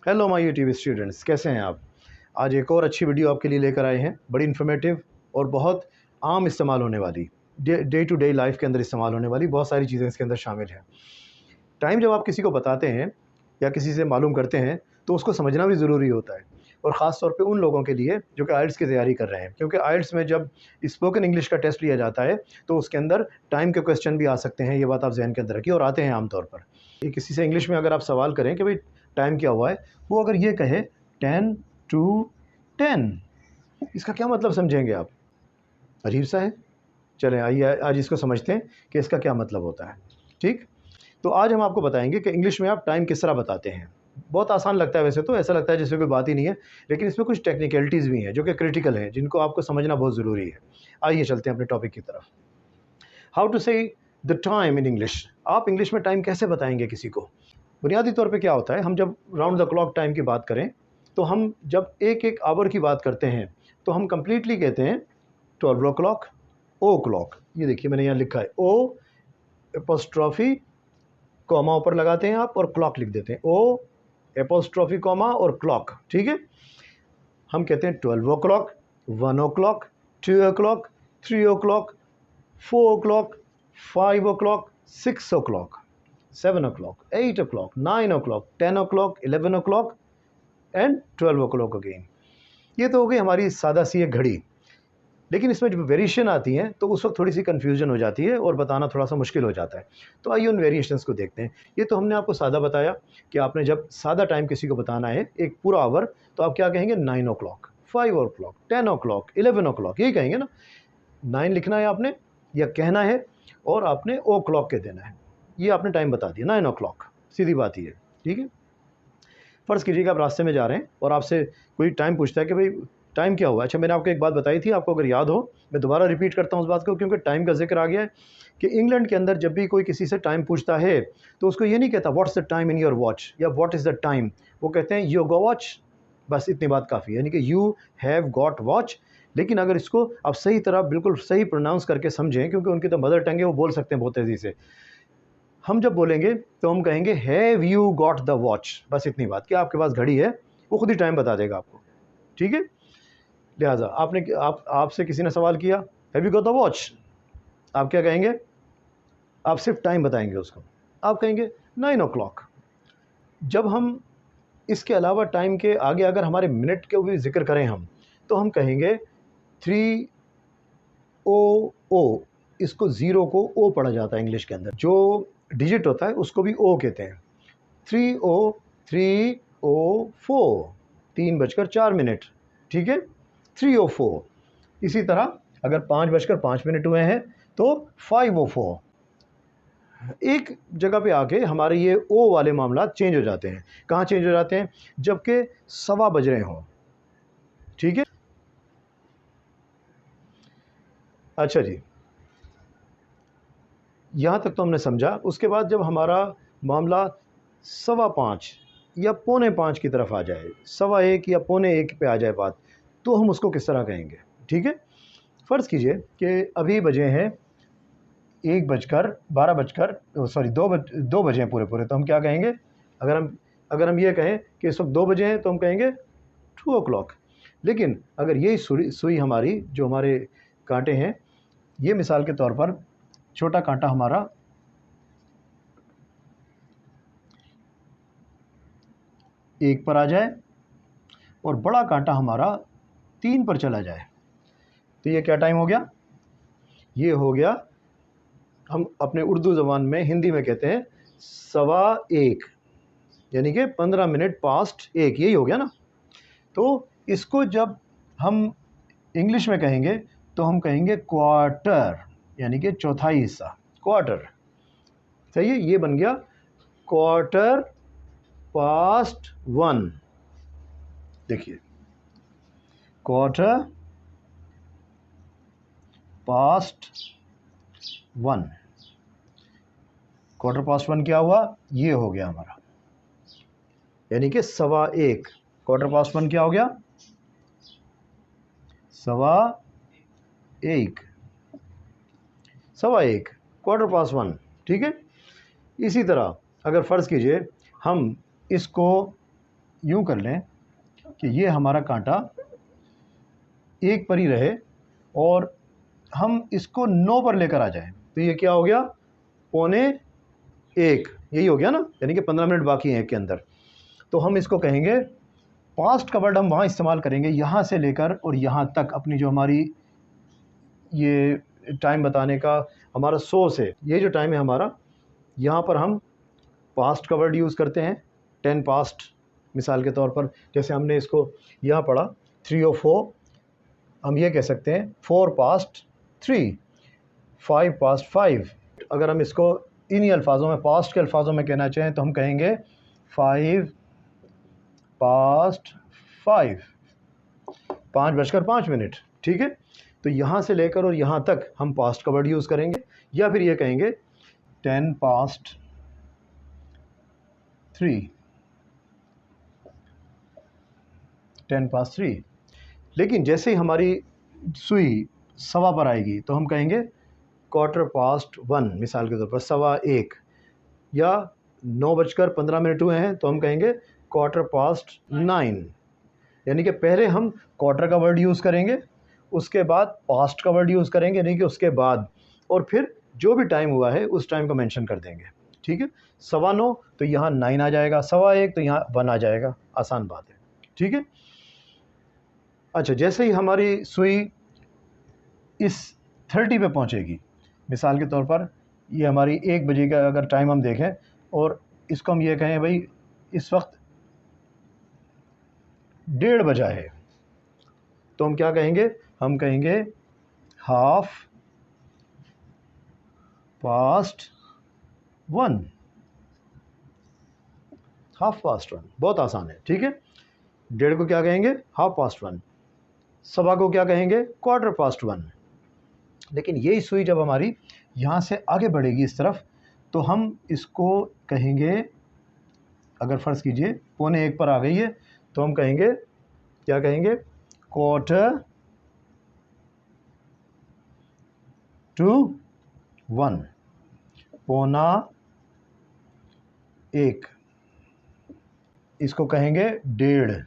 Hello my YouTube students, कैसे हैं आप। आज एक और अच्छी वीडियो आपके लिए लेकर आए हैं, बड़ी इन्फॉर्मेटिव और बहुत आम इस्तेमाल होने वाली, डे टू डे लाइफ के अंदर इस्तेमाल होने वाली बहुत सारी चीज़ें इसके अंदर शामिल हैं। टाइम जब आप किसी को बताते हैं या किसी से मालूम करते हैं तो उसको समझना भी ज़रूरी होता है, और ख़ास तौर पे उन लोगों के लिए जो कि आइल्स की तैयारी कर रहे हैं, क्योंकि आइल्स में जब स्पोकन इंग्लिश का टेस्ट लिया जाता है तो उसके अंदर टाइम के क्वेश्चन भी आ सकते हैं। ये बात आप जहन के अंदर रखिए, और आते हैं आमतौर पर। ये किसी से इंग्लिश में अगर आप सवाल करें कि भाई टाइम क्या हुआ है, वो अगर ये कहे 10 to 10, इसका क्या मतलब समझेंगे आप? अजीब सा है। चलें आइए आज इसको समझते हैं कि इसका क्या मतलब होता है। ठीक, तो आज हम आपको बताएंगे कि इंग्लिश में आप टाइम किस तरह बताते हैं। बहुत आसान लगता है, वैसे तो ऐसा लगता है जैसे कोई बात ही नहीं है, लेकिन इसमें कुछ टेक्निकलिटीज़ भी हैं जो कि क्रिटिकल हैं, जिनको आपको समझना बहुत ज़रूरी है। आइए चलते हैं अपने टॉपिक की तरफ। हाउ टू से द टाइम इन इंग्लिश। आप इंग्लिश में टाइम कैसे बताएंगे किसी को? बुनियादी तौर पे क्या होता है, हम जब राउंड द क्लॉक टाइम की बात करें तो हम जब एक एक आवर की बात करते हैं तो हम कंप्लीटली कहते हैं 12 ओ क्लॉक, ओ क्लॉक। ये देखिए मैंने यहाँ लिखा है ओ एपोस्ट्रॉफी कॉमा ऊपर लगाते हैं आप और क्लॉक लिख देते हैं, ओ एपोस्ट्रॉफी कॉमा और क्लॉक। ठीक है, हम कहते हैं 12 o'clock, 1 o'clock, 2 o'clock, 3 o'clock, 4 o'clock, 5 o'clock, 6 o'clock, 7 o'clock, 8 o'clock, 9 o'clock, 10 o'clock, 11 o'clock and 12 o'clock again. ये तो हो गई हमारी सादा सी एक घड़ी, लेकिन इसमें जब वेरिएशन आती हैं तो उस वक्त थोड़ी सी कन्फ्यूजन हो जाती है और बताना थोड़ा सा मुश्किल हो जाता है। तो आइए उन वेरिएशंस को देखते हैं। ये तो हमने आपको सादा बताया कि आपने जब सादा टाइम किसी को बताना है एक पूरा आवर, तो आप क्या कहेंगे? 9 o'clock, 5 o'clock, 10 o'clock, 11 ओ क्लॉक, यही कहेंगे ना। 9 लिखना है आपने या कहना है, और आपने ओ क्लॉक कह देना है। ये आपने टाइम बता दिया, 9 ओ क्लॉक, सीधी बात ही है। ठीक है, फ़र्ज़ कीजिए कि आप रास्ते में जा रहे हैं और आपसे कोई टाइम पूछता है कि भाई टाइम क्या हुआ। अच्छा, मैंने आपको एक बात बताई थी, आपको अगर याद हो, मैं दोबारा रिपीट करता हूँ उस बात को, क्योंकि टाइम का जिक्र आ गया है कि इंग्लैंड के अंदर जब भी कोई किसी से टाइम पूछता है तो उसको ये नहीं कहता what's the time in your watch या व्हाट इज़ द टाइम, वो कहते हैं योर गो वॉच। बस इतनी बात काफ़ी है, यानी कि यू हैव गॉट वॉच। लेकिन अगर इसको आप सही तरह बिल्कुल सही प्रोनाउंस करके समझें, क्योंकि उनकी तो मदर टंग है, वो बोल सकते हैं बहुत तेज़ी से, हम जब बोलेंगे तो हम कहेंगे have you got the watch. बस इतनी बात कि आपके पास घड़ी है, वो खुद ही टाइम बता देगा आपको। ठीक है, लिहाजा आपसे किसी ने सवाल किया have you got the watch, आप क्या कहेंगे? आप सिर्फ टाइम बताएंगे उसको, आप कहेंगे 9 ओ क्लॉक। जब हम इसके अलावा टाइम के आगे अगर हमारे मिनट के भी जिक्र करें हम, तो हम कहेंगे 3 ओ। इसको ज़ीरो को ओ पढ़ा जाता है इंग्लिश के अंदर, जो डिजिट होता है उसको भी ओ कहते हैं। 3 ओ 4, 3 बजकर 4 मिनट। ठीक है, 3 ओ 4। इसी तरह अगर 5 बजकर 5 मिनट हुए हैं तो 5 ओ 4। एक जगह पे आके हमारे ये ओ वाले मामला चेंज हो जाते हैं। कहाँ चेंज हो जाते हैं? जबकि 1:15 बज रहे हों। ठीक है, अच्छा जी, यहाँ तक तो हमने समझा। उसके बाद जब हमारा मामला 5:15 या 4:45 की तरफ आ जाए, 1:15 या 4:45 पे आ जाए बात, तो हम उसको किस तरह कहेंगे? ठीक है, फ़र्ज़ कीजिए कि अभी बजे हैं 2 बजे हैं पूरे, तो हम क्या कहेंगे? अगर हम ये कहें कि इस वक्त 2 बजे हैं तो हम कहेंगे 2 ओ क्लॉक। लेकिन अगर यही सुई हमारी, जो हमारे कांटे हैं, ये मिसाल के तौर पर छोटा कांटा हमारा 1 पर आ जाए और बड़ा कांटा हमारा 3 पर चला जाए, तो ये क्या टाइम हो गया? ये हो गया, हम अपने उर्दू ज़बान में, हिंदी में कहते हैं 1:15, यानी कि 15 मिनट पास्ट 1, यही हो गया ना। तो इसको जब हम इंग्लिश में कहेंगे तो हम कहेंगे क्वार्टर, यानी कि चौथाई हिस्सा, क्वार्टर। सही है, ये बन गया क्वार्टर पास्ट 1। देखिए, क्वार्टर पास्ट 1, क्वार्टर पास्ट 1 क्या हुआ? ये हो गया हमारा, यानी कि 1:15। क्वार्टर पास्ट 1 क्या हो गया? 1:15, 1:15, क्वार्टर पास्ट 1। ठीक है, इसी तरह अगर फ़र्ज़ कीजिए हम इसको यूँ कर लें कि ये हमारा कांटा एक पर ही रहे और हम इसको 9 पर लेकर आ जाएं, तो ये क्या हो गया, 1:45, यही हो गया ना, यानी कि 15 मिनट बाकी हैं एक के अंदर। तो हम इसको कहेंगे पास्ट का वर्ड हम वहाँ इस्तेमाल करेंगे, यहाँ से लेकर और यहाँ तक अपनी जो हमारी ये टाइम बताने का हमारा सोर्स है, ये जो टाइम है हमारा, यहाँ पर हम पास्ट का वर्ड यूज़ करते हैं। 10 पास्ट मिसाल के तौर पर, जैसे हमने इसको यहाँ पढ़ा 3 और 4, हम ये कह सकते हैं 4 पास्ट 3, 5 पास्ट 5। अगर हम इसको इन्हीं अल्फाजों में, पास्ट के अल्फाजों में कहना चाहें तो हम कहेंगे 5 पास्ट 5, 5:05। ठीक है, तो यहाँ से लेकर और यहाँ तक हम पास्ट का वर्ड यूज़ करेंगे, या फिर ये कहेंगे 10 पास्ट 3, 10 पास्ट 3। लेकिन जैसे ही हमारी सुई 1:15 पर आएगी तो हम कहेंगे 1:15, मिसाल के तौर पर 1:15, या 9:15 हुए हैं तो हम कहेंगे 9:15, यानी कि पहले हम क्वार्टर का वर्ड यूज़ करेंगे, उसके बाद पास्ट का वर्ड यूज़ करेंगे, यानी कि उसके बाद, और फिर जो भी टाइम हुआ है उस टाइम को मेंशन कर देंगे। ठीक है, 9:15 तो यहाँ 9 आ जाएगा, 1:15 तो यहाँ 1 आ जाएगा, आसान बात है। ठीक है, अच्छा, जैसे ही हमारी सुई इस 30 पे पहुँचेगी, मिसाल के तौर पर ये हमारी 1 बजे का अगर टाइम हम देखें और इसको हम ये कहें भाई इस वक्त 1:30 बजा है, तो हम क्या कहेंगे, हम कहेंगे 1/2 पास्ट 1, 1/2 पास्ट 1, बहुत आसान है। ठीक है, 1:30 को क्या कहेंगे, 1/2 पास्ट 1, 1:15 को क्या कहेंगे, 1/4 पास्ट 1। लेकिन यही सुई जब हमारी यहाँ से आगे बढ़ेगी इस तरफ, तो हम इसको कहेंगे, अगर फ़र्ज़ कीजिए 1:45 पर आ गई है तो हम कहेंगे, क्या कहेंगे, 1/4 to 1, 1:15, इसको कहेंगे 1:30,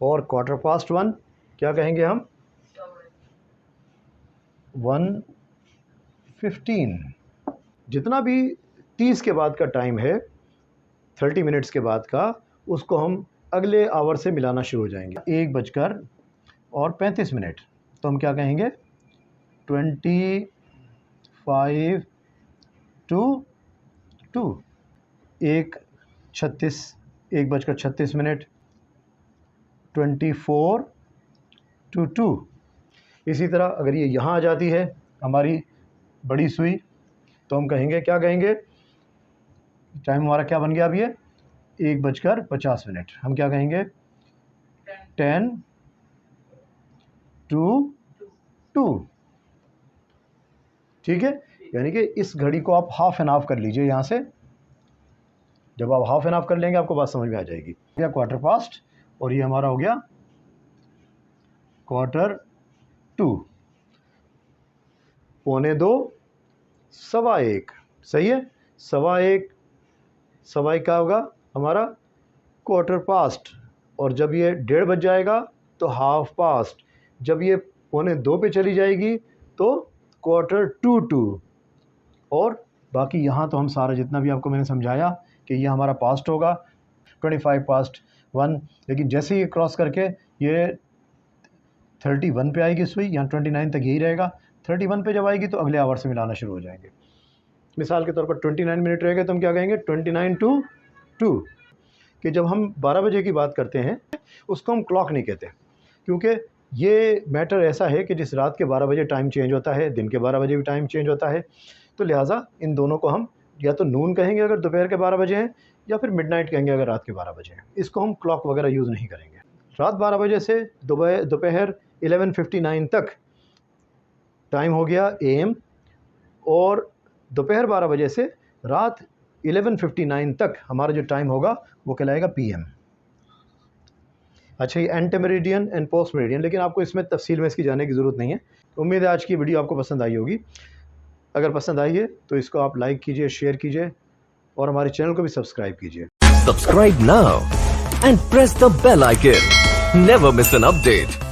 और 1/4 पास्ट 1 क्या कहेंगे हम, 1:15। जितना भी 30 के बाद का टाइम है, 30 मिनट्स के बाद का, उसको हम अगले आवर से मिलाना शुरू हो जाएंगे। 1:35, तो हम क्या कहेंगे, 25 to 2, 1:36, 1:36, 24 to 2। इसी तरह अगर ये यहाँ आ जाती है हमारी बड़ी सुई, तो हम कहेंगे, क्या कहेंगे, टाइम हमारा क्या बन गया अब, ये 1:50, हम क्या कहेंगे, 10 to 2। ठीक है, यानी कि इस घड़ी को आप हाफ एन हाफ कर लीजिए यहाँ से, जब आप हाफ एन हाफ कर लेंगे आपको बात समझ में आ जाएगी। या 1/4 पास्ट, और ये हमारा हो गया 1/4 to 1:15, 1:15, सही है, 1:15 क्या होगा हमारा, 1/4 पास्ट, और जब ये 1:30 बज जाएगा तो 1/2 पास्ट, जब ये 1:15 पे चली जाएगी तो 1/4 to 2, और बाकी यहाँ तो हम सारा जितना भी आपको मैंने समझाया कि ये हमारा पास्ट होगा 25 पास्ट 1, लेकिन जैसे ही क्रॉस करके ये 31 पे आएगी सुई, यहाँ 29 तक यही रहेगा, 31 पे जब आएगी तो अगले आवर से मिलाना शुरू हो जाएंगे। मिसाल के तौर पर 29 मिनट रहेगा तो हम क्या कहेंगे, 29 to 2, कि जब हम 12 बजे की बात करते हैं उसको हम क्लॉक नहीं कहते, क्योंकि ये मैटर ऐसा है कि जिस रात के 12 बजे टाइम चेंज होता है, दिन के 12 बजे भी टाइम चेंज होता है, तो लिहाजा इन दोनों को हम या तो नून कहेंगे अगर दोपहर के 12 बजे हैं, या फिर मिडनाइट कहेंगे अगर रात के 12 बजे हैं। इसको हम क्लॉक वगैरह यूज़ नहीं करेंगे। रात 12 बजे से दोपहर 11:59 तक टाइम हो गया AM, और दोपहर 12 बजे से रात 11:59 तक हमारा जो टाइम होगा वो कहलाएगा PM। अच्छा, ये एंटे मेरिडियन एंड पोस्ट मेरिडियन, लेकिन आपको इसमें तफसील में इसकी जाने की ज़रूरत नहीं है। उम्मीद है आज की वीडियो आपको पसंद आई होगी। अगर पसंद आई है तो इसको आप लाइक कीजिए, शेयर कीजिए, और हमारे चैनल को भी सब्सक्राइब कीजिए। Subscribe now and press the bell icon. Never miss an update.